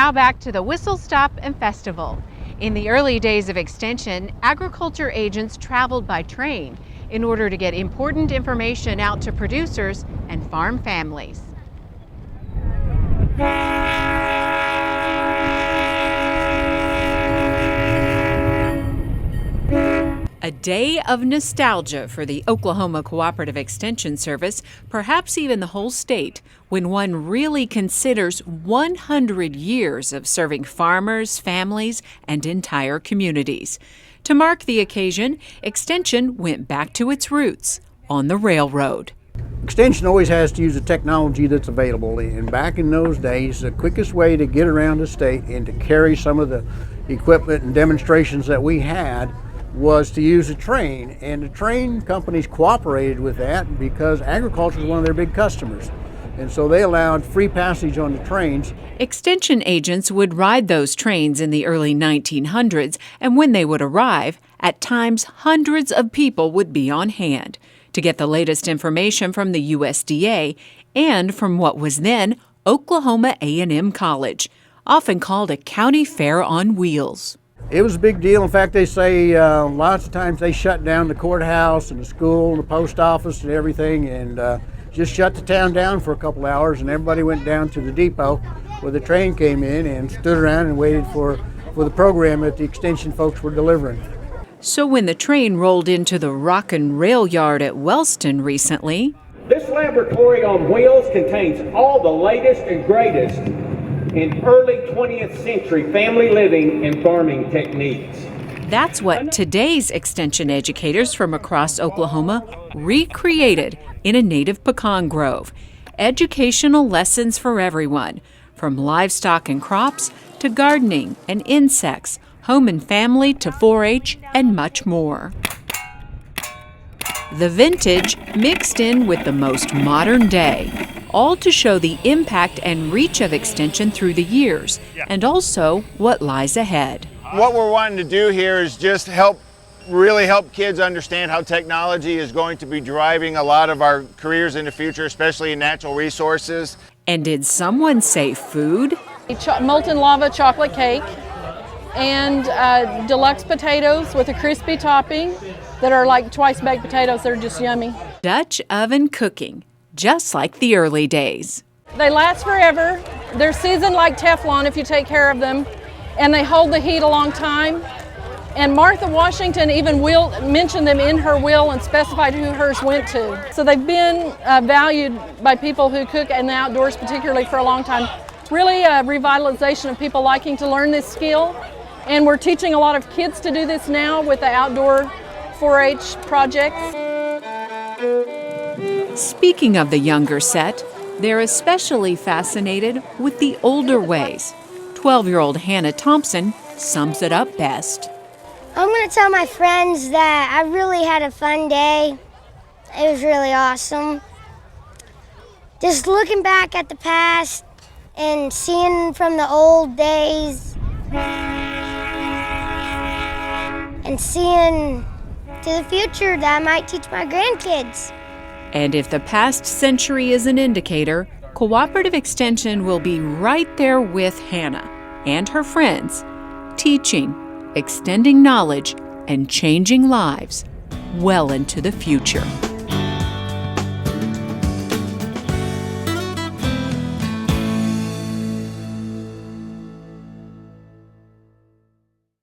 now back to the Whistle Stop and Festival. In the early days of Extension, agriculture agents traveled by train in order to get important information out to producers and farm families. A day of nostalgia for the Oklahoma Cooperative Extension Service, perhaps even the whole state, when one really considers 100 years of serving farmers, families, and entire communities. To mark the occasion, Extension went back to its roots, on the railroad. Extension always has to use the technology that's available, and back in those days, the quickest way to get around the state and to carry some of the equipment and demonstrations that we had was to use a train, and the train companies cooperated with that because agriculture is one of their big customers, and so they allowed free passage on the trains. Extension agents would ride those trains in the early 1900s, and when they would arrive, at times hundreds of people would be on hand to get the latest information from the USDA and from what was then Oklahoma A&M College, often called a county fair on wheels. It was a big deal. In fact, they say lots of times they shut down the courthouse and the school and the post office and everything, and just shut the town down for a couple hours, and everybody went down to the depot where the train came in and stood around and waited for the program that the Extension folks were delivering. So when the train rolled into the Rock and Rail Yard at Wellston recently, this laboratory on wheels contains all the latest and greatest in early 20th century family living and farming techniques. That's what today's Extension educators from across Oklahoma recreated in a native pecan grove. Educational lessons for everyone, from livestock and crops to gardening and insects, home and family to 4-H, and much more. The vintage mixed in with the most modern day, all to show the impact and reach of Extension through the years, and also what lies ahead. What we're wanting to do here is just really help kids understand how technology is going to be driving a lot of our careers in the future, especially in natural resources. And did someone say food? Molten lava chocolate cake and deluxe potatoes with a crispy topping that are like twice baked potatoes. They're just yummy. Dutch oven cooking, just like the early days. They last forever. They're seasoned like Teflon if you take care of them, and they hold the heat a long time. And Martha Washington even mentioned them in her will and specified who hers went to. So they've been valued by people who cook in the outdoors, particularly, for a long time. Really a revitalization of people liking to learn this skill. And we're teaching a lot of kids to do this now with the outdoor 4-H projects. Speaking of the younger set, they're especially fascinated with the older ways. 12-year-old Hannah Thompson sums it up best. I'm going to tell my friends that I really had a fun day. It was really awesome. Just looking back at the past and seeing from the old days and seeing to the future that I might teach my grandkids. And if the past century is an indicator, Cooperative Extension will be right there with Hannah and her friends, teaching, extending knowledge, and changing lives well into the future.